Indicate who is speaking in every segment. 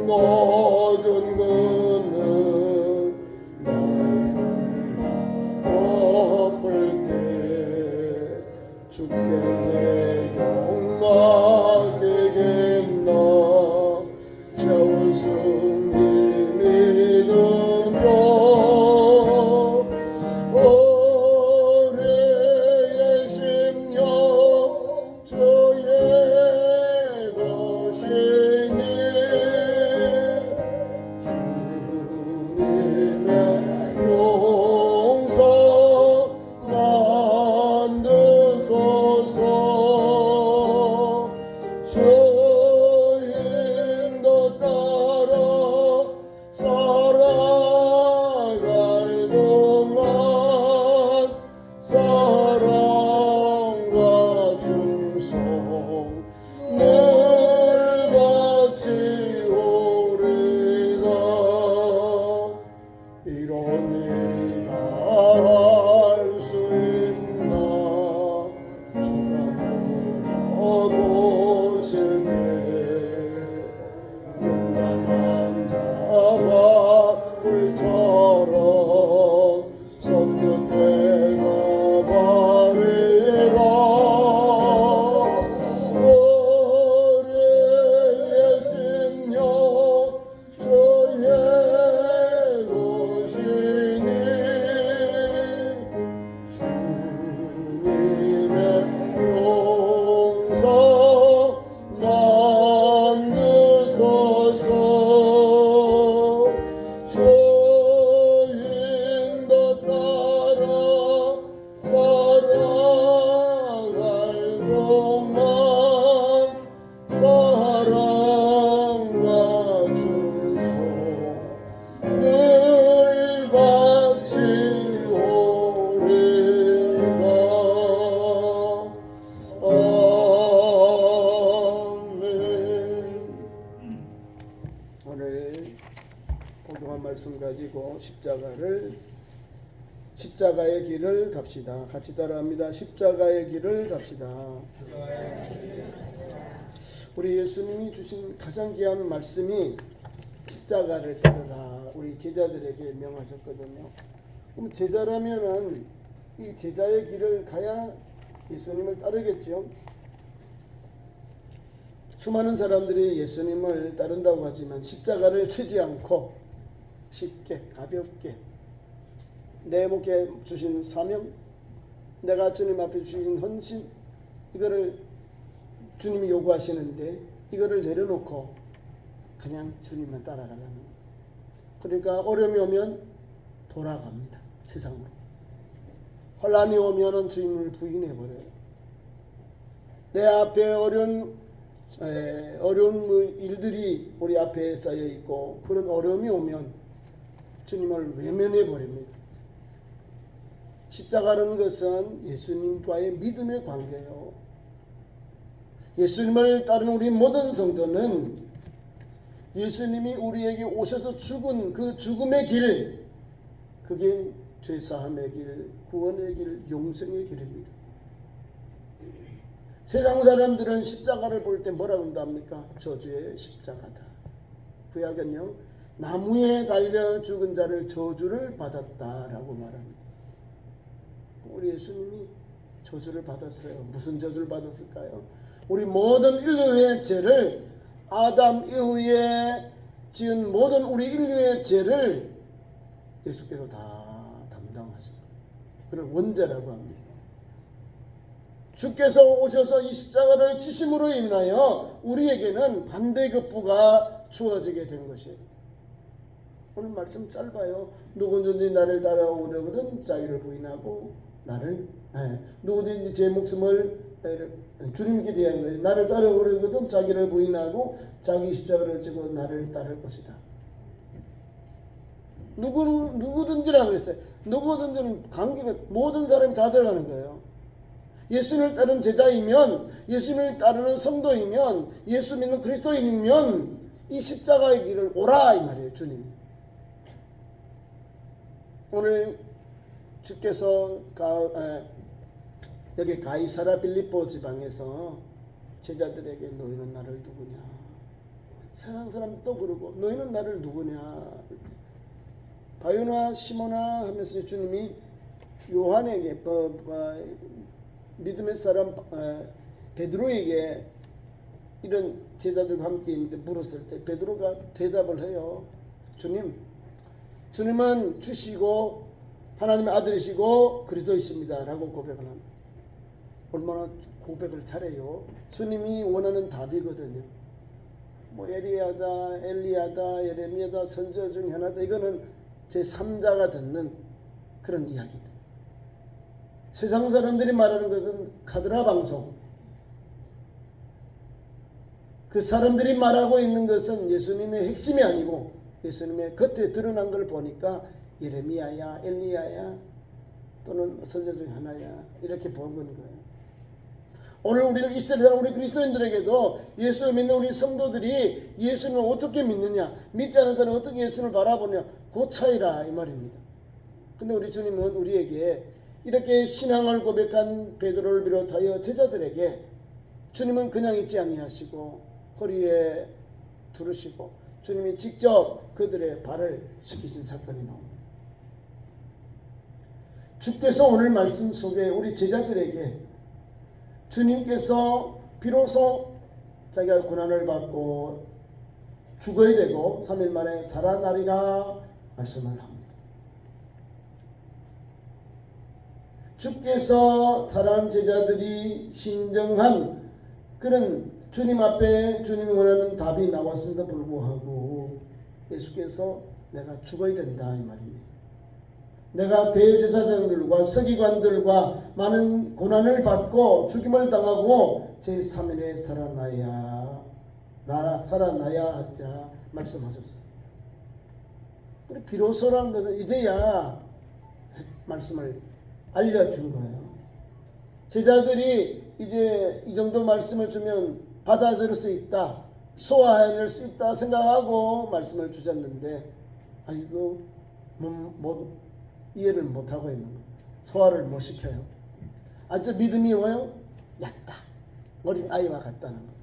Speaker 1: 모든 그늘 나를 덮을 때 주께 내 영광이겠나 자원승이 믿으며 오래의 심령 주의 것이니 주님의 용서 만드소서 주인도 따라 살아갈 동안 사랑과 충성 늘 같이 오리다 이런 일 다 할 수 있나 주가 물어보실 때 용감한 자와 물처럼 성도 대답하리라 오래의 심령 주의 것이니 주님의 용서 만드소서 주인도 따라 살아갈 동안 사랑과 충성 늘 같이 오리다 아멘. 오늘 그동안 말씀 가지고 십자가의 길을 갑시다. 같이 따라합니다. 십자가의 길을 갑시다. 우리 예수님이 주신 가장 귀한 말씀이 십자가를 따르라 우리 제자들에게 명하셨거든요. 그럼 제자라면은 이 제자의 길을 가야 예수님을 따르겠죠. 수많은 사람들이 예수님을 따른다고 하지만 십자가를 치지 않고 쉽게 가볍게 내 목에 주신 사명, 내가 주님 앞에 주신 헌신, 이거를 주님이 요구하시는데 이거를 내려놓고 그냥 주님만 따라가려는 거예요. 그러니까 어려움이 오면 돌아갑니다. 세상으로. 혼란이 오면은 주님을 부인해버려요. 내 앞에 어려운 일들이 우리 앞에 쌓여 있고 그런 어려움이 오면 주님을 외면해 버립니다. 십자가라는 것은 예수님과의 믿음의 관계예요. 예수님을 따르는 우리 모든 성도는 예수님이 우리에게 오셔서 죽은 그 죽음의 길, 그게 죄사함의 길, 구원의 길, 용서의 길입니다. 세상 사람들은 십자가를 볼 때 뭐라고 한답니까? 저주의 십자가다. 구약은요, 나무에 달려 죽은 자를 저주를 받았다라고 말합니다. 우리 예수님이 저주를 받았어요. 무슨 저주를 받았을까요? 우리 모든 인류의 죄를, 아담 이후에 지은 모든 우리 인류의 죄를 예수께서 다 담당하신 거예요. 그걸 원죄라고 합니다. 주께서 오셔서 이 십자가를 치심으로 인하여 우리에게는 반대급부가 주어지게 된 것이에요. 오늘 말씀 짧아요. 누구든지 나를 따라오려거든 자기를 부인하고 누구든지 제 목숨을 주님께 대한 거예요. 나를 따라오려거든 자기를 부인하고 자기 십자가를 지고 나를 따를 것이다. 누구든지라고 했어요. 누구든지는 관계가 모든 사람이 다 들어가는 거예요. 예수님을 따르는 제자이면, 예수님을 따르는 성도이면, 예수 믿는 그리스도인이면 이 십자가의 길을 오라 이 말이에요. 주님이. 오늘 주께서 여기 가이사라 빌립보 지방에서 제자들에게 너희는 나를 누구냐 세상 사람 또 그러고 너희는 나를 누구냐? 바요나 시모나 하면서 주님이 요한에게 믿음의 사람 베드로에게 이런 제자들과 함께 있는데 물었을 때 베드로가 대답을 해요. 주님은 주시고 하나님의 아들이시고 그리스도이십니다 라고 고백을 합니다. 얼마나 고백을 잘해요. 주님이 원하는 답이거든요. 뭐 에리야다, 엘리야다, 예레미야다, 선지자 중 하나다, 이거는 제3자가 듣는 그런 이야기들. 세상 사람들이 말하는 것은 카드라 방송. 그 사람들이 말하고 있는 것은 예수님의 핵심이 아니고 예수님의 겉에 드러난 걸 보니까 예레미야야, 엘리야야, 또는 선지자 중 하나야, 이렇게 보는 거예요. 오늘 우리 이스라엘 우리 그리스도인들에게도 예수 믿는 우리 성도들이 예수님을 어떻게 믿느냐, 믿지 않는 사람은 어떻게 예수님을 바라보냐, 그 차이라 이 말입니다. 근데 우리 주님은 우리에게 이렇게 신앙을 고백한 베드로를 비롯하여 제자들에게 주님은 그냥 있지 아니하시고 허리에 두르시고 주님이 직접 그들의 발을 씻기신 사건이 나옵니다. 주께서 오늘 말씀 속에 우리 제자들에게 주님께서 비로소 자기가 고난을 받고 죽어야 되고 3일 만에 살아나리라 말씀을 합니다. 주께서 사랑하는 제자들이 신정한 그런 주님 앞에 주님이 원하는 답이 나왔음에도 불구하고 예수께서 내가 죽어야 된다 이 말입니다. 내가 대제사장들과 서기관들과 많은 고난을 받고 죽임을 당하고 제3일에 살아나야 하리라 말씀하셨어요. 그리고 비로소라는 것은 이제야 말씀을 알려준 거예요. 제자들이 이제 이 정도 말씀을 주면 받아들일 수 있다, 소화해낼 수 있다 생각하고 말씀을 주셨는데 아직도 이해를 못하고 있는 거예요. 소화를 못 시켜요. 아주 믿음이 뭐예요? 얕다. 어린 아이와 같다는 거예요.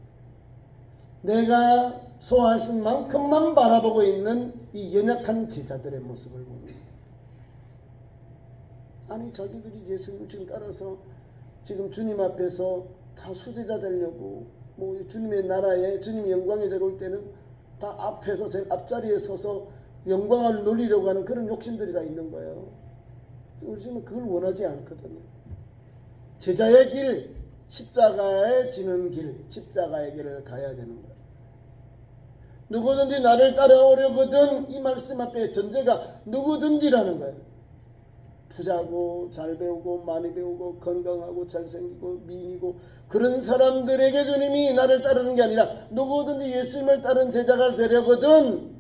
Speaker 1: 내가 소화할 수 있는 만큼만 바라보고 있는 이 연약한 제자들의 모습을 봅니다. 아니 자기들이 예수님을 지금 따라서 지금 주님 앞에서 다 수제자 되려고 뭐 주님의 나라에 주님의 영광에 들어올 때는 다 앞에서 제일 앞자리에 서서 영광을 누리려고 하는 그런 욕심들이 다 있는 거예요. 우리 지금 그걸 원하지 않거든요. 제자의 길, 십자가에 지는 길, 십자가의 길을 가야 되는 거예요. 누구든지 나를 따라오려거든 이 말씀 앞에 전제가 누구든지라는 거예요. 부자고 잘 배우고 많이 배우고 건강하고 잘생기고 미인이고 그런 사람들에게 주님이 나를 따르는 게 아니라 누구든지 예수님을 따른 제자가 되려거든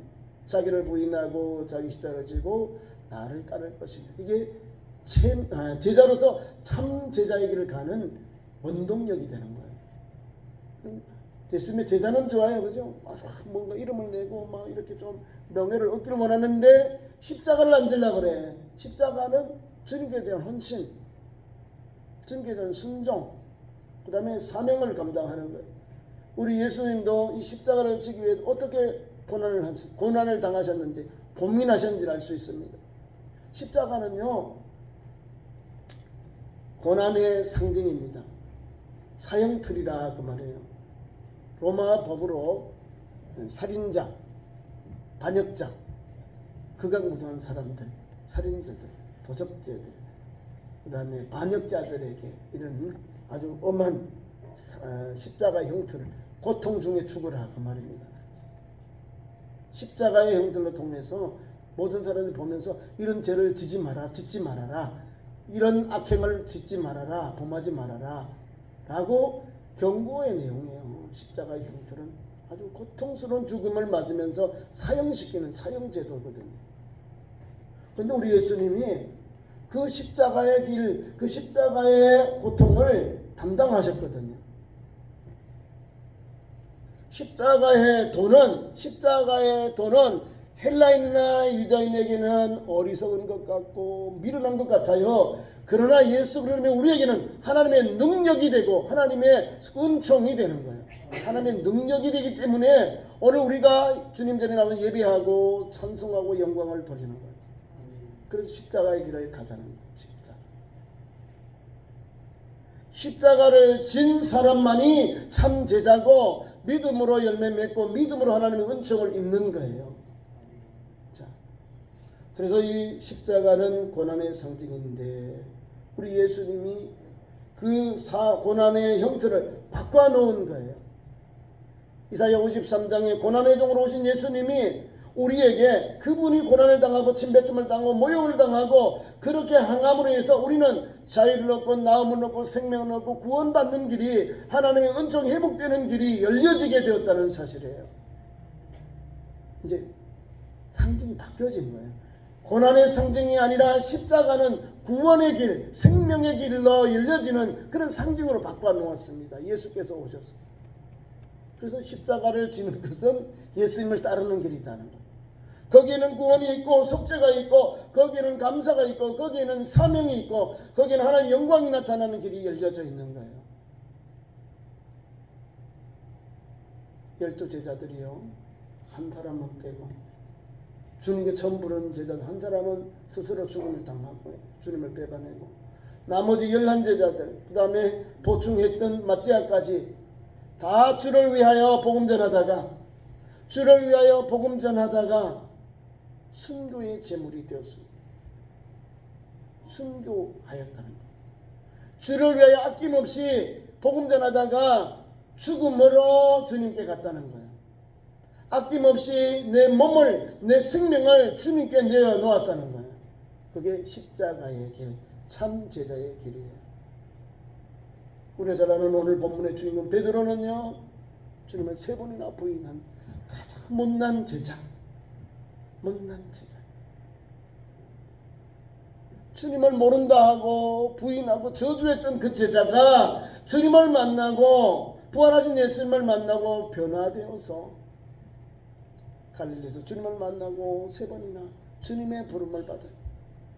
Speaker 1: 자기를 부인하고 자기 십자가를 지고 나를 따를 것이다. 이게 제자로서 참 제자의 길을 가는 원동력이 되는 거예요. 예수님의 제자는 좋아요, 그죠? 뭔가 이름을 내고 막 이렇게 좀 명예를 얻기를 원하는데 십자가를 안 지려고 그래. 십자가는 주님께 대한 헌신, 주님께 대한 순종, 그 다음에 사명을 감당하는 거예요. 우리 예수님도 이 십자가를 지기 위해서 어떻게 고난을 당하셨는지 고민하셨는지를 알 수 있습니다. 십자가는요 고난의 상징입니다. 사형틀이라 그 말이에요. 로마 법으로 살인자, 반역자, 극악무도한 사람들, 살인자들, 도적죄들, 그 다음에 반역자들에게 이런 아주 엄한 십자가의 형틀을 고통 중에 죽으라 그 말입니다. 십자가의 형틀로 통해서 모든 사람이 보면서 이런 죄를 짓지 말아라, 이런 악행을 짓지 말아라, 범하지 말아라 라고 경고의 내용이에요. 십자가의 형틀은 아주 고통스러운 죽음을 맞으면서 사형시키는 사형제도거든요. 그런데 우리 예수님이 그 십자가의 길, 그 십자가의 고통을 담당하셨거든요. 십자가의 도는 헬라인이나 유다인에게는 어리석은 것 같고 미련한 것 같아요. 그러나 예수 그러면 우리에게는 하나님의 능력이 되고 하나님의 은총이 되는 거예요. 하나님의 능력이 되기 때문에 오늘 우리가 주님 전에 나와서 예배하고 찬송하고 영광을 돌리는 거예요. 그래서 십자가의 길을 가자는 거예요. 십자가를 진 사람만이 참 제자고 믿음으로 열매 맺고 믿음으로 하나님의 은총을 입는 거예요. 자, 그래서 이 십자가는 고난의 상징인데 우리 예수님이 그 고난의 형태를 바꿔놓은 거예요. 이사야 53장에 고난의 종으로 오신 예수님이 우리에게 그분이 고난을 당하고 침뱉음을 당하고 모욕을 당하고 그렇게 항함으로 해서 우리는 자유를 얻고 나음을 얻고 생명을 얻고 구원받는 길이 하나님의 은총이 회복되는 길이 열려지게 되었다는 사실이에요. 이제 상징이 바뀌어진 거예요. 고난의 상징이 아니라 십자가는 구원의 길, 생명의 길로 열려지는 그런 상징으로 바꿔놓았습니다. 예수께서 오셔서. 그래서 십자가를 지는 것은 예수님을 따르는 길이라는 거예요. 거기에는 구원이 있고 속죄가 있고 거기에는 감사가 있고 거기에는 사명이 있고 거기에는 하나님의 영광이 나타나는 길이 열려져 있는 거예요. 12 제자들이요, 한 사람만 빼고 주님께 처음 부른 제자들 한 사람은 스스로 죽음을 당하고 주님을 배반하고 나머지 11 제자들 그 다음에 보충했던 마띠아까지 다 주를 위하여 복음 전하다가 순교의 제물이 되었습니다. 순교하였다는 거예요. 주를 위하여 아낌없이 복음 전하다가 죽음으로 주님께 갔다는 거예요. 아낌없이 내 몸을, 내 생명을 주님께 내어놓았다는 거예요. 그게 십자가의 길, 참 제자의 길이에요. 우리가 잘 아는 오늘 본문의 주인공 베드로는요, 주님을 3번이나 부인한 가장 못난 제자. 주님을 모른다 하고 부인하고 저주했던 그 제자가 주님을 만나고 부활하신 예수님을 만나고 변화되어서 갈릴리에서 주님을 만나고 3번이나 주님의 부름을 받아요.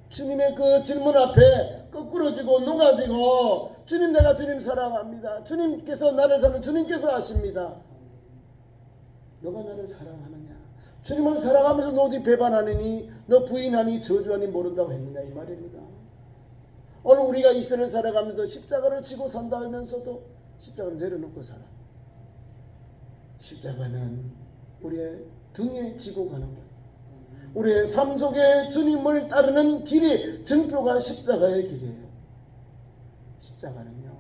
Speaker 1: 주님의 그 질문 앞에 거꾸러지고 녹아지고 주님, 내가 주님 사랑합니다. 주님께서 나를 사는 주님께서 아십니다. 너가 나를 사랑하느냐? 주님을 사랑하면서 너 어디 배반하느니, 너 부인하니, 저주하니 모른다고 했느냐, 이 말입니다. 오늘 우리가 이 세를 살아가면서 십자가를 지고 산다 하면서도 십자가를 내려놓고 살아. 십자가는 우리의 등에 지고 가는 거예요. 우리의 삶 속에 주님을 따르는 길이, 증표가 십자가의 길이에요. 십자가는요,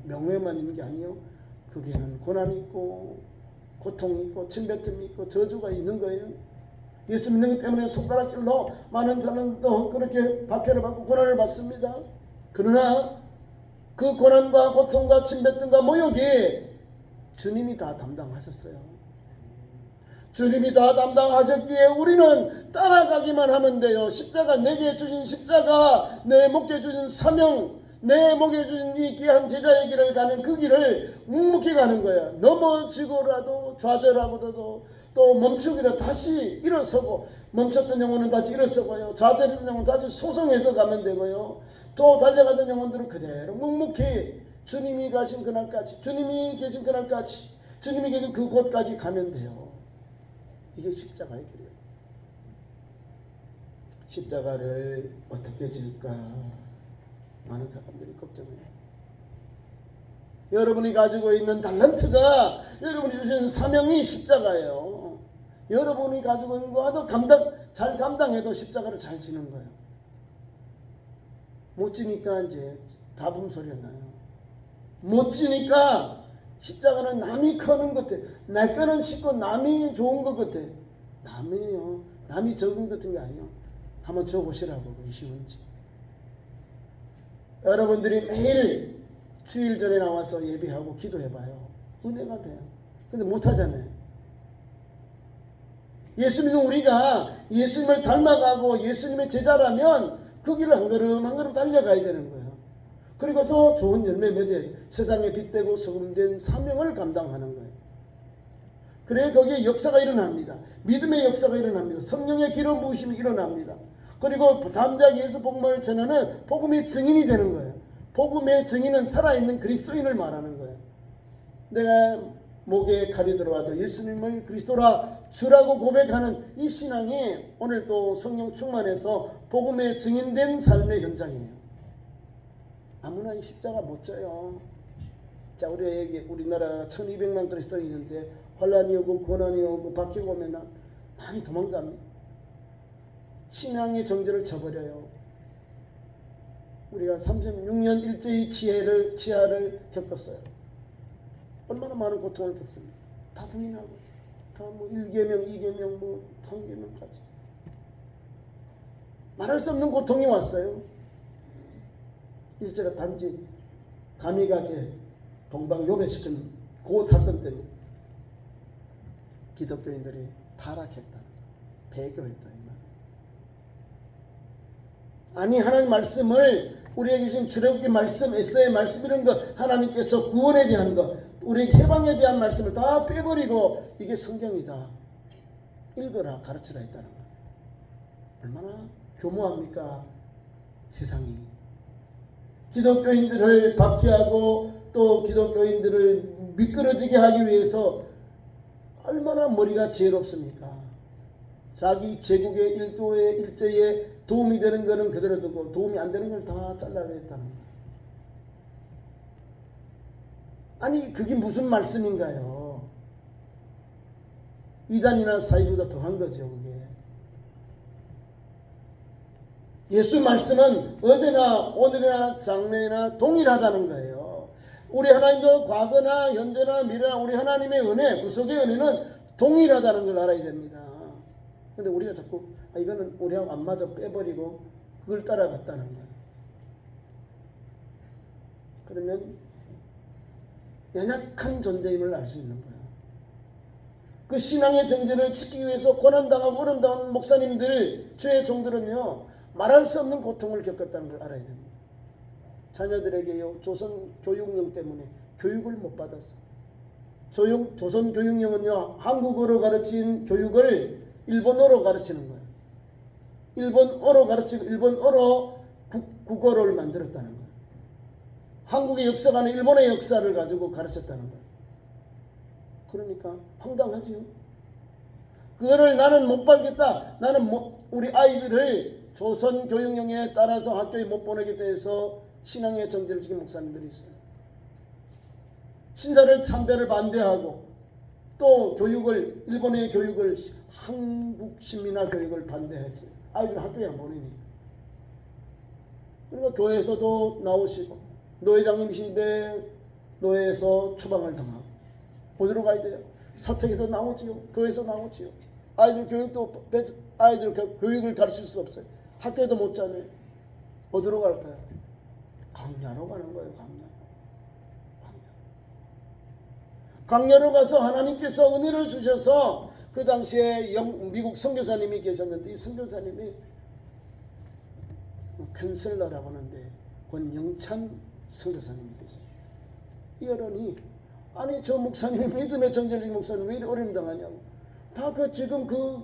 Speaker 1: 명예만 있는 게 아니요, 거기에는 고난이 있고 고통이 있고 침뱉음이 있고 저주가 있는 거예요. 예수 믿는 것 때문에 손가락질로 많은 사람도 그렇게 박해를 받고 고난을 받습니다. 그러나 그 고난과 고통과 침뱉음과 모욕이 주님이 다 담당하셨어요. 주님이 다 담당하셨기에 우리는 따라가기만 하면 돼요. 십자가, 내게 주신 십자가, 내 목에 주신 사명, 내 목에 주신 이 귀한 제자의 길을 가는 그 길을 묵묵히 가는 거야. 넘어지고라도 좌절하고라도 또 멈추기라도 다시 일어서고, 멈췄던 영혼은 다시 일어서고요, 좌절했던 영혼은 다시 소송해서 가면 되고요, 또 달려가던 영혼들은 그대로 묵묵히 주님이 가신 그날까지, 주님이 계신 그날까지, 주님이 계신 그곳까지 가면 돼요. 이게 십자가의 길이에요. 십자가를 어떻게 질까 많은 사람들이 걱정해요. 여러분이 가지고 있는 달란트가, 여러분이 주신 사명이 십자가예요. 여러분이 가지고 있는 거도 잘 감당해도 십자가를 잘 지는 거예요. 못 지니까 이제 다분 소리가 나요. 못 지니까 십자가는 남이 커는 것 같아. 내 거는 쉽고 남이 좋은 것 같아. 남이에요. 남이 적은 것 같은 게 아니에요. 한번 줘보시라고, 그게 쉬운지. 여러분들이 매일 주일 전에 나와서 예배하고 기도해봐요. 은혜가 돼요. 근데 못하잖아요. 예수 믿는 우리가 예수님을 닮아가고 예수님의 제자라면 그 길을 한 걸음 한 걸음 달려가야 되는 거예요. 그리고서 좋은 열매 맺어야 돼요. 세상에 빛되고 소금된 사명을 감당하는 거예요. 그래 거기에 역사가 일어납니다. 믿음의 역사가 일어납니다. 성령의 기름 부으심이 일어납니다. 그리고 담대하게 예수 복음을 전하는 복음의 증인이 되는 거예요. 복음의 증인은 살아있는 그리스도인을 말하는 거예요. 내가 목에 칼이 들어와도 예수님을 그리스도라 주라고 고백하는 이 신앙이 오늘 또 성령 충만해서 복음의 증인된 삶의 현장이에요. 아무나 이 십자가 못 져요. 자, 우리나라 1200만 그리스도인이 있는데 환란이 오고 고난이 오고 박해가 오면 많이 도망갑니다. 신앙의 정죄를 저버려요. 우리가 36년 일제히 치하를 겪었어요. 얼마나 많은 고통을 겪습니다. 다 부인하고 다 뭐 1계명, 2계명, 뭐 3계명까지 말할 수 없는 고통이 왔어요. 일제가 단지 가미가제 동방 요배시킨 그 사건 때문에 기독교인들이 타락했다, 배교했다 이 말. 아니 하나님 말씀을 우리에게 주신 출애굽기 말씀, 에스더의 말씀 이런 거 하나님께서 구원에 대한 거, 우리에게 해방에 대한 말씀을 다 빼버리고 이게 성경이다, 읽어라, 가르쳐라 했다는 거. 얼마나 교모합니까 세상이. 기독교인들을 박해하고 또 기독교인들을 미끄러지게 하기 위해서 얼마나 머리가 지혜롭습니까. 자기 제국의 일도의 일제에 도움이 되는 것은 그대로 두고 도움이 안 되는 걸 다 잘라냈다는 거예요. 아니 그게 무슨 말씀인가요? 이단이나 사이보다 더한 거죠. 그게 예수 말씀은 어제나 오늘이나 장래나 동일하다는 거예요. 우리 하나님도 과거나 현재나 미래나 우리 하나님의 은혜, 구속의 은혜는 동일하다는 걸 알아야 됩니다. 근데 우리가 자꾸 이거는 우리하고 안 맞아 빼버리고 그걸 따라갔다는 거예요. 그러면 연약한 존재임을 알 수 있는 거예요. 그 신앙의 정죄를 지키기 위해서 고난당하고 어려움당하는 목사님들, 주의 종들은요 말할 수 없는 고통을 겪었다는 걸 알아야 됩니다. 자녀들에게요 조선 교육령 때문에 교육을 못 받았어요. 조선 교육령은요 한국어로 가르친 교육을 일본어로 가르치는 거예요. 일본어로 가르치고 일본어로 국어를 만들었다는 거예요. 한국의 역사가 아닌 일본의 역사를 가지고 가르쳤다는 거예요. 그러니까 황당하지요. 그거를 나는 못 받겠다. 나는 우리 아이들을 조선 교육령에 따라서 학교에 못 보내게 해서 신앙의 정죄를 지킨 목사님들이 있어요. 신사를 참배를 반대하고 또 교육을 일본의 교육을 한국 신민화 교육을 반대했어요. 아이들 학교에 안 보내니까. 그러니까 교회에서도 나오시고 노회장님이신데 노회에서 추방을 당하고 어디로 가야 돼요? 사택에서 나오지요. 교회에서 나오지요. 아이들 교육도 아이들 교육을 가르칠 수 없어요. 학교에도 못 자네요. 어디로 갈까요? 강야로 가는 거예요. 강야로 가서 하나님께서 은혜를 주셔서 그 당시에 미국 선교사님이 계셨는데 이 선교사님이 캔슬러라고 하는데 권영찬 선교사님이 계세요. 이 어른이 아니 저 목사님이 믿음의 정죄적인 목사님 왜 이렇게 어려움 당하냐고. 다 지금 그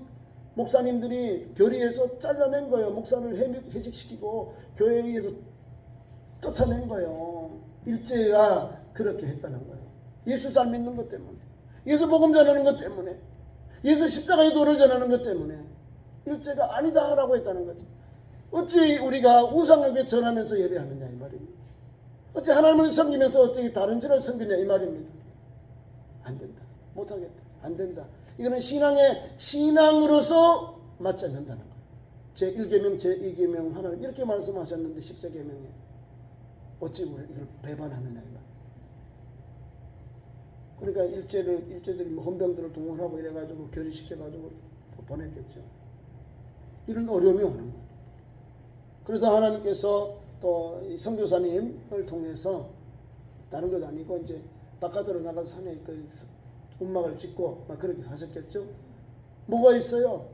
Speaker 1: 목사님들이 교리에서 잘라낸 거예요. 목사를 해직시키고 교회에 의해서 쫓아낸 거예요. 일제가 그렇게 했다는 거예요. 예수 잘 믿는 것 때문에, 예수 복음 전하는 것 때문에, 예수 십자가의 도를 전하는 것 때문에 일제가 아니다라고 했다는 거죠. 어찌 우리가 우상에게 전하면서 예배하느냐 이 말입니다. 어찌 하나님을 섬기면서 어떻게 다른 신을 섬기냐 이 말입니다. 안 된다. 못하겠다. 안 된다. 이거는 신앙으로서 맞지 않는다는 거예요. 제1계명, 제2계명 하나님 이렇게 말씀하셨는데 십자계명에 어찌 우리 이걸 배반하느냐 이 말이에요. 그러니까 일제들이 헌병들을 동원하고 이래가지고 결의시켜가지고 보냈겠죠. 이런 어려움이 오는 거예요. 그래서 하나님께서 또 이 선교사님을 통해서 다른 것 아니고 이제 바깥으로 나가서 산에 그 움막을 짓고 막 그렇게 하셨겠죠. 뭐가 있어요?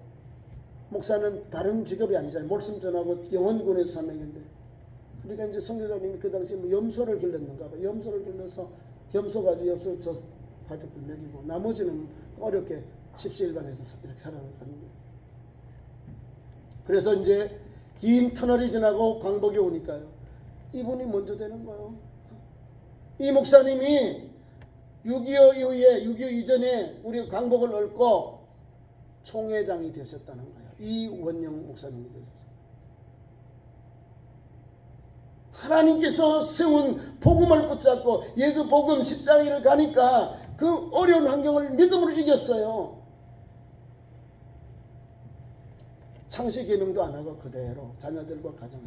Speaker 1: 목사는 다른 직업이 아니잖아요. 말씀 전하고 영원군에서 사명인데. 그러니까 이제 선교사님이 그 당시에 뭐 염소를 길렀는가 봐. 염소를 길러서 염소 가지고 염소 저 가족들 먹이고 나머지는 어렵게 십시일반에서 이렇게 살아가는 거예요. 그래서 이제 긴 터널이 지나고 광복이 오니까요. 이분이 먼저 되는 거예요. 이 목사님이 6.25 이후에 6.25 이전에 우리 광복을 얽고 총회장이 되셨다는 거예요. 이원영 목사님이 되셨어요. 하나님께서 세운 복음을 붙잡고 예수 복음 십자가를 가니까 그 어려운 환경을 믿음으로 이겼어요. 창시 계명도 안 하고 그대로 자녀들과 가정.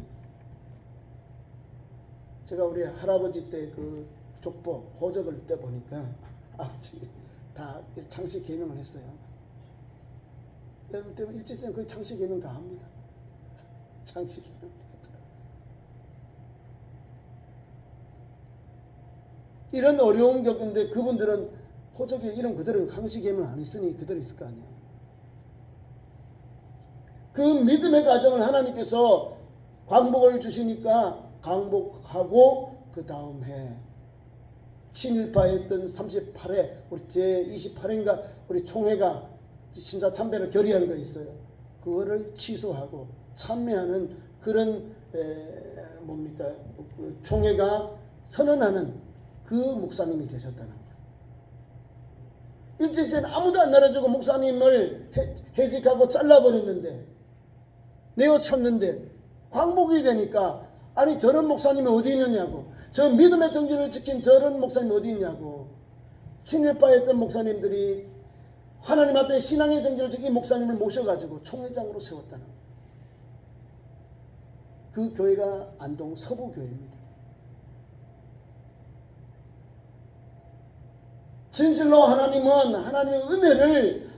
Speaker 1: 제가 우리 할아버지 때 그 족보 호적을 때 보니까 아버지 다 창시 계명을 했어요. 여러분 때문에 일제시대는 거의 창시 계명 다 합니다. 창시 계명. 이런 어려움 겪는데 그분들은 호적에 이름 그대로 창시 계명 안 했으니 그대로 있을 거 아니에요. 그 믿음의 과정을 하나님께서 광복을 주시니까 광복하고 그 다음 해 친일파였던 38회 우리 제28회인가 우리 총회가 신사참배를 결의한 거 있어요. 그거를 취소하고 참여하는 그런 총회가 선언하는 그 목사님이 되셨다는 거예요. 일제시대는 아무도 안 날아주고 목사님을 해직하고 잘라버렸는데 내어쳤는데 광복이 되니까 아니 저런 목사님이 어디 있느냐고, 저 믿음의 정신을 지킨 저런 목사님이 어디 있냐고, 친일파였던 목사님들이 하나님 앞에 신앙의 정신을 지킨 목사님을 모셔가지고 총회장으로 세웠다는 거예요. 그 교회가 안동 서부교회입니다. 진실로 하나님의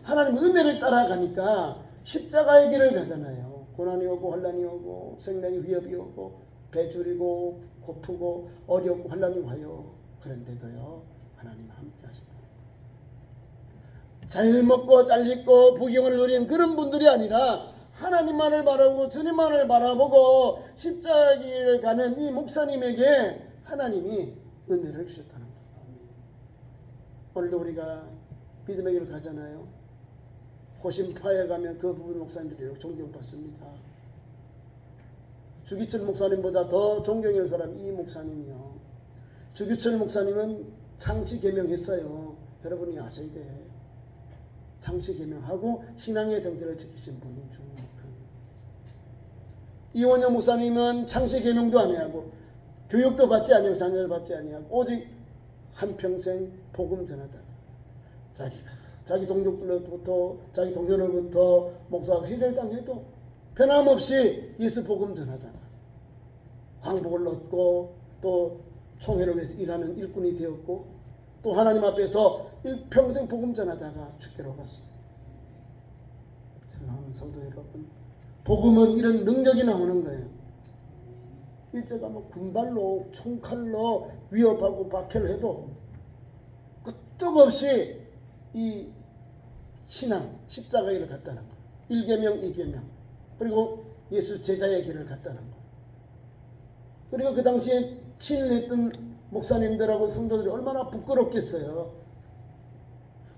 Speaker 1: 은혜를 따라가니까 십자가의 길을 가잖아요. 고난이 오고 환난이 오고 생명의 위협이 오고 배줄이고 고프고 어렵고 환난이 와요. 그런데도요 하나님은 함께 하시다는 거예요. 잘 먹고 잘 입고 부경을 누린 그런 분들이 아니라 하나님만을 바라보고 주님만을 바라보고 십자가의 길을 가는 이 목사님에게 하나님이 은혜를 주셨다는 거예요. 오늘도 우리가 믿음의 길을 가잖아요. 호심파에 가면 그 부분 목사님들이 존경받습니다. 주기철 목사님보다 더 존경할 사람이 이 목사님이요. 주기철 목사님은 창시 계명했어요. 여러분이 아셔야 돼. 창시 계명하고 신앙의 정체를 지키신 분이 중요한. 이원영 목사님은 창시 계명도 안 하고 교육도 받지 아니하고 자녀를 받지 아니하고 오직 한평생 복음 전하다. 자기 동족들로부터 자기 동료로부터 목사가 해절당해도 변함없이 예수 복음 전하다가 광복을 얻고 또 총회를 위해서 일하는 일꾼이 되었고 또 하나님 앞에서 일평생 복음 전하다가 죽게로 갔습니다. 사랑하는 성도 여러분, 복음은 이런 능력이 나오는 거예요. 일제가 군발로 총칼로 위협하고 박해를 해도 끄떡없이 이 신앙 십자가의 길을 갔다는 거예요. 1계명 2계명 그리고 예수 제자의 길을 갔다는 거예요. 그리고 그 당시에 친일했던 목사님들하고 성도들이 얼마나 부끄럽겠어요.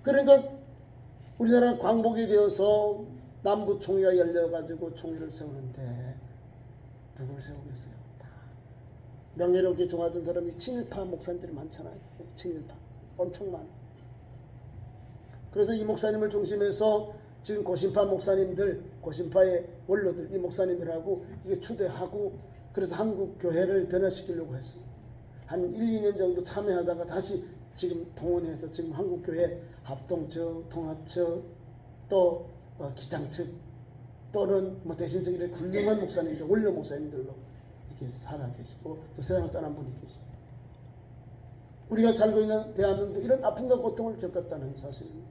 Speaker 1: 그러니까 우리나라 광복이 되어서 남부 총회가 열려가지고 총회를 세우는데 누구를 세우겠어요? 다 명예롭게 종하던 사람이 친일파 목사님들이 많잖아요. 친일파 엄청 많아요. 그래서 이 목사님을 중심해서 지금 고신파 목사님들, 고신파의 원로들, 이 목사님들하고 이게 추대하고 그래서 한국 교회를 변화시키려고 했어요. 한 1, 2년 정도 참여하다가 다시 지금 동원해서 지금 한국 교회 합동측, 통합측, 또 기장측 또는 대신적 이런 훌륭한 목사님들, 원로 목사님들로 이렇게 살아계시고 또 세상을 떠난 분이 계시고 우리가 살고 있는 대한민국 이런 아픔과 고통을 겪었다는 사실입니다.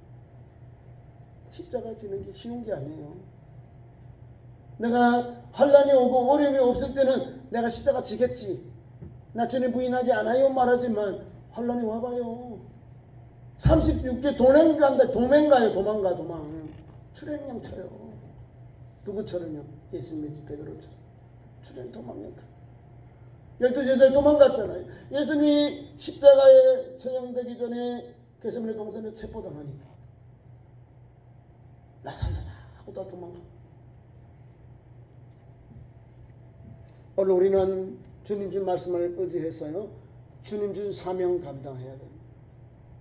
Speaker 1: 십자가 지는 게 쉬운 게 아니에요. 내가 환난이 오고 어려움이 없을 때는 내가 십자가 지겠지. 나 주님 부인하지 않아요 말하지만 환난이 와봐요. 36개 도망가요. 출애굽령 쳐요. 누구처럼요? 예수님의 집 베드로처럼 출애굽 도망령. 12제자를 도망갔잖아요. 예수님이 십자가에 처형되기 전에 게세마네 동산에 체포당하니까 나 살려라 하고 다 도망가. 오늘 우리는 주님 준 말씀을 의지해서요, 주님 준 사명 감당해야 됩니다.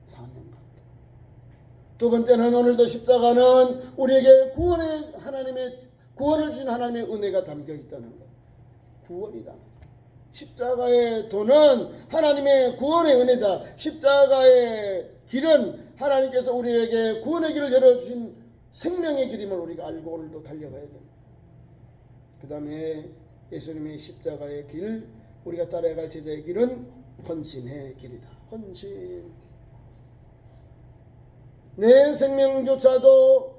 Speaker 1: 사명 감당. 두 번째는 오늘도 십자가는 우리에게 구원을 준 하나님의 은혜가 담겨 있다는 것. 구원이다. 십자가의 도는 하나님의 구원의 은혜다. 십자가의 길은 하나님께서 우리에게 구원의 길을 열어주신 생명의 길임을 우리가 알고 오늘도 달려가야 됩니다. 그 다음에 예수님의 십자가의 길, 우리가 따라갈 제자의 길은 헌신의 길이다. 헌신. 내 생명조차도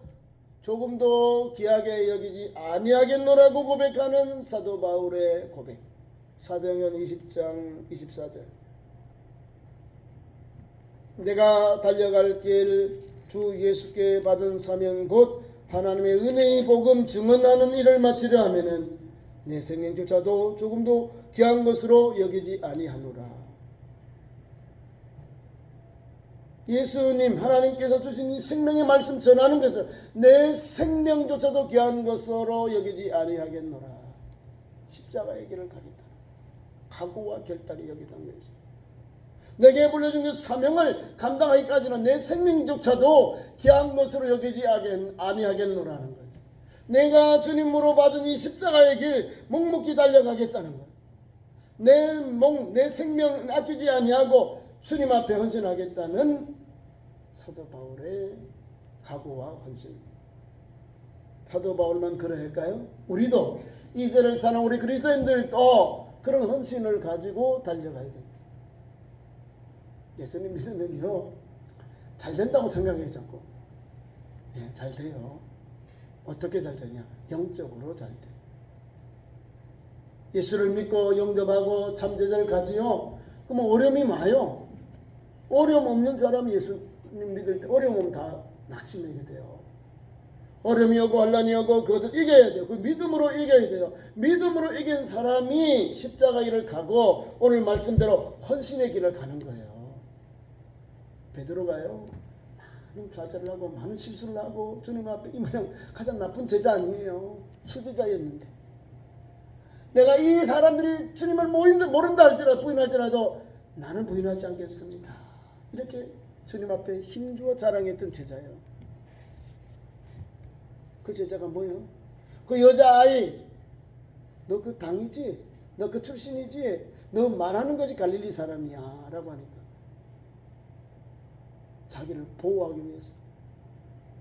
Speaker 1: 조금도 귀하게 여기지 아니하겠노라고 고백하는 사도 바울의 고백. 사도행전 20장 24절. 내가 달려갈 길, 주 예수께 받은 사명 곧 하나님의 은혜의 복음 증언하는 일을 마치려 하면은 내 생명조차도 조금도 귀한 것으로 여기지 아니하노라. 예수님 하나님께서 주신 이 생명의 말씀 전하는 것을 내 생명조차도 귀한 것으로 여기지 아니하겠노라. 십자가의 길을 가겠다. 각오와 결단이 여기 담겨 있습니다. 내게 불려준 그 사명을 감당하기까지는 내 생명조차도 귀한 것으로 여기지 아니하겠노라는 거죠. 내가 주님으로 받은 이 십자가의 길 묵묵히 달려가겠다는 거예요. 내 생명 아끼지 아니하고 주님 앞에 헌신하겠다는 사도 바울의 각오와 헌신. 사도 바울만 그러할까요? 우리도 이 세를 사는 우리 그리스도인들도 그런 헌신을 가지고 달려가야 됩니다. 예수님 믿으면요, 잘 된다고 생각해요. 자꾸. 예, 잘 돼요. 어떻게 잘 되냐? 영적으로 잘 돼. 예수를 믿고 영접하고 참제자를 가지요. 그러면 어려움이 와요. 어려움 없는 사람이 예수님 믿을 때 어려움 오면 다 낙심하게 돼요. 어려움이 오고 환난이 오고 그것을 이겨야 돼요. 그 믿음으로 이겨야 돼요. 믿음으로 이긴 사람이 십자가 길을 가고 오늘 말씀대로 헌신의 길을 가는 거예요. 베드로가요, 많은 좌절을 하고 많은 실수를 하고 주님 앞에 이 모양 가장 나쁜 제자 아니에요. 수제자였는데 내가 이 사람들이 주님을 모른다 할지라도 부인할지라도 나는 부인하지 않겠습니다. 이렇게 주님 앞에 힘주어 자랑했던 제자예요. 그 제자가 뭐예요? 그 여자아이, 너 그 당이지? 너 그 출신이지? 너 말하는 것이 갈릴리 사람이야 라고 하니까 자기를 보호하기 위해서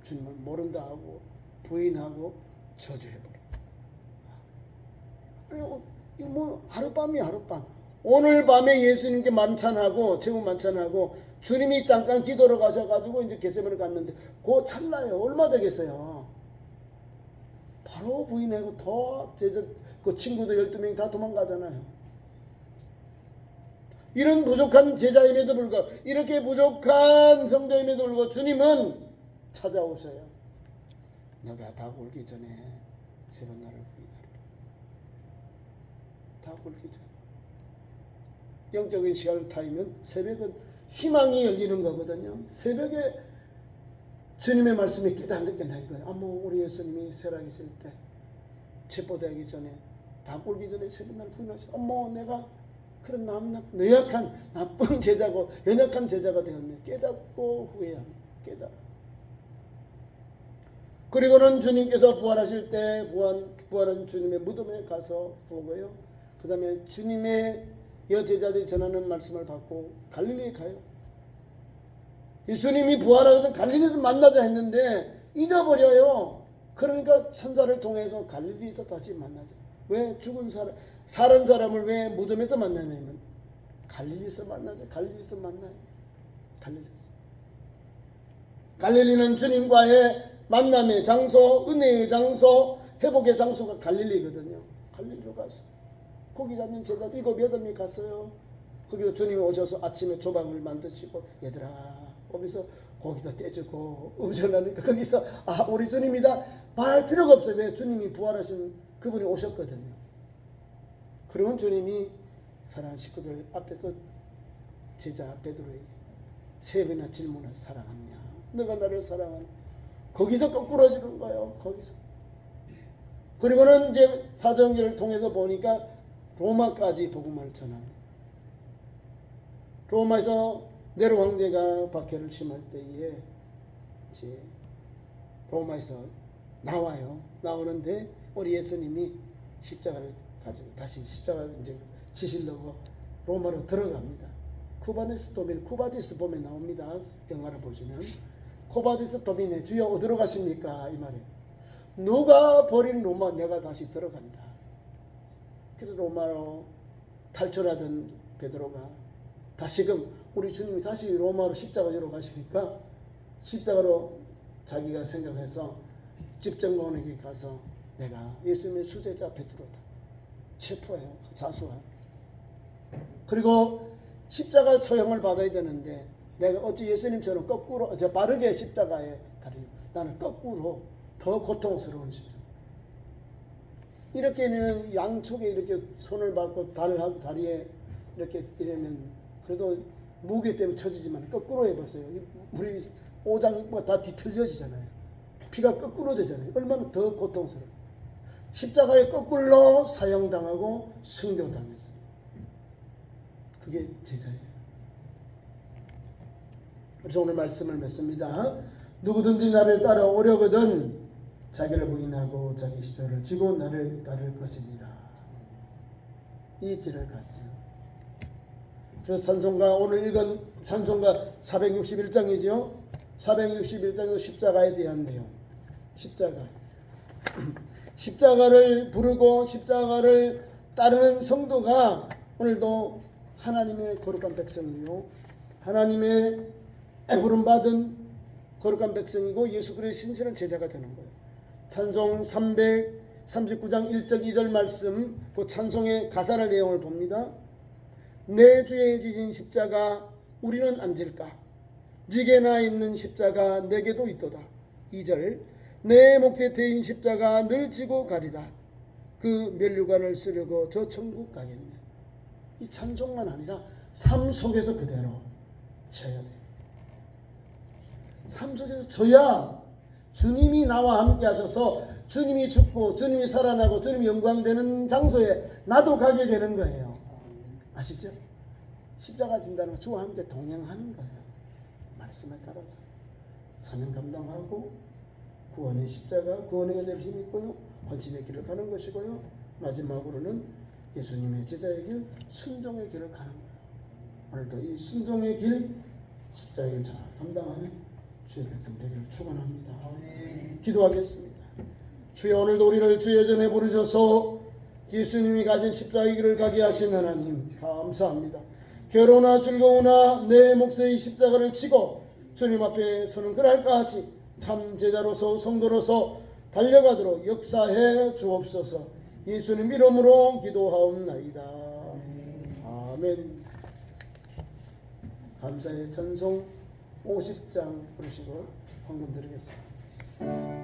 Speaker 1: 주님을 모른다 하고 부인하고 저주해버려. 이거 뭐 하룻밤이야 하룻밤. 오늘 밤에 예수님께 만찬하고 제후 만찬하고 주님이 잠깐 기도로 가셔가지고 이제 겟세마네 갔는데 그 찰나에 얼마 되겠어요. 바로 부인하고 더 제자 그 친구들 12명이 다 도망가잖아요. 이런 부족한 제자임에도 불구하고 이렇게 부족한 성도임에도 불구하고 주님은 찾아오셔요. 너가 다 굴기 전에 세 번 나를 부인하리라. 다 굴기 전에. 영적인 시간을 타이면 새벽은 희망이 열리는 거거든요. 새벽에 주님의 말씀이 깨닫게 날 거예요. 뭐 우리 예수님이 세락했을 때 체포되기 전에 다 굴기 전에 세 번 나를 부인하셔. 내가 그런 연약한 나쁜 제자고 연약한 제자가 되었네. 깨닫고 후회합니다. 깨달아. 그리고는 주님께서 부활하실 때 부활한 주님의 무덤에 가서 보고요. 그 다음에 주님의 여제자들이 전하는 말씀을 받고 갈릴리에 가요. 주님이 부활하거든 갈릴리에서 만나자 했는데 잊어버려요. 그러니까 천사를 통해서 갈릴리에서 다시 만나자. 왜 죽은 살은 사람을 왜 무덤에서 만나냐면 갈릴리에서 만나자. 갈릴리에서 만나요. 갈릴리에서. 갈릴리는 주님과의 만남의 장소, 은혜의 장소, 회복의 장소가 갈릴리거든요. 갈릴리로 가서 거기 가면 제가 7, 8명이 갔어요. 거기서 주님이 오셔서 아침에 조방을 만드시고 얘들아 오면서 고기도 떼주고 음식하니까 거기서 우리 주님이다 말할 필요가 없어요. 왜? 주님이 부활하신 그분이 오셨거든요. 그러면 주님이 사랑하는 식구들 앞에서 제자 베드로에게 세 번이나 질문을 사랑하느냐? 너가 나를 사랑하느냐? 거기서 거꾸러지는 거예요. 거기서. 그리고는 이제 사도행전을 통해서 보니까 로마까지 복음을 전합니다. 로마에서 네로 황제가 박해를 심할 때에 이제 로마에서 나와요. 나오는데 우리 예수님이 십자가를 가지고 다시 십자가를 이제 지시려고 로마로 들어갑니다. 쿠바디스 도민, 쿠바디스 보면 나옵니다. 영화를 보시면 쿠바디스 도민에 주여 어디로 가십니까? 이 말이에요. 누가 버린 로마 내가 다시 들어간다. 그래서 로마로 탈출하던 베드로가 다시금 우리 주님이 다시 로마로 십자가 지러 가시니까 십자가로 자기가 생각해서 집정관에게 가서 내가 예수님의 수제자 베드로다. 체포해요. 자수해요. 그리고 십자가 처형을 받아야 되는데 내가 어찌 예수님처럼 거꾸로 빠르게 십자가에 달려 나는 거꾸로 더 고통스러운 십자가. 이렇게는 양쪽에 이렇게 손을 받고 다리에 이렇게 이러면 그래도 무게 때문에 처지지만 거꾸로 해보세요. 우리 오장육부가 다 뒤틀려지잖아요. 피가 거꾸로 되잖아요. 얼마나 더 고통스러워요. 십자가에 거꾸로 사형당하고 순교당했어요. 그게 제자예요. 그래서 오늘 말씀을 맺습니다. 누구든지 나를 따라오려거든 자기를 부인하고 자기 십자가를 지고 나를 따를 것이니라. 이 길을 가세요. 그래서 찬송가 오늘 읽은 찬송가 461장이죠. 461장은 십자가에 대한 내용. 십자가. 십자가를 부르고 십자가를 따르는 성도가 오늘도 하나님의 거룩한 백성이요. 하나님의 부름받은 거룩한 백성이고 예수 그리스도의 신실한 제자가 되는 거예요. 찬송 339장 1절 2절 말씀 그 찬송의 가사를 내용을 봅니다. 내 주에 지진 십자가 우리는 안 질까? 네게나 있는 십자가 내게도 있도다. 2절 내 몫에 대인 십자가 늘 지고 가리다. 그 면류관을 쓰려고 저 천국 가겠네. 이 찬송만 아니라 삶 속에서 그대로 쳐야 돼요. 삶 속에서 줘야 주님이 나와 함께 하셔서 주님이 죽고 주님이 살아나고 주님이 영광되는 장소에 나도 가게 되는 거예요. 아시죠? 십자가 진다는 건 주와 함께 동행하는 거예요. 말씀에 따라서 사명 감당하고 구원의 십자가, 구원의 은혜를 힘입고요. 헌신의 길을 가는 것이고요. 마지막으로는 예수님의 제자의 길, 순종의 길을 가는 거예요. 오늘도 이 순종의 길, 십자가의 길 잘 감당하는 주의 백성 되기를 축원합니다. 기도하겠습니다. 주여 오늘도 우리를 주의 전에 부르셔서 예수님이 가신 십자가의 길을 가게 하신 하나님 감사합니다. 괴로우나 즐거우나 내 몫의 십자가를 치고 주님 앞에 서는 그날까지 참 제자로서 성도로서 달려가도록 역사해 주옵소서. 예수님 이름으로 기도하옵나이다. 아멘. 감사의 찬송 50장 부르시고 헌금 드리겠습니다.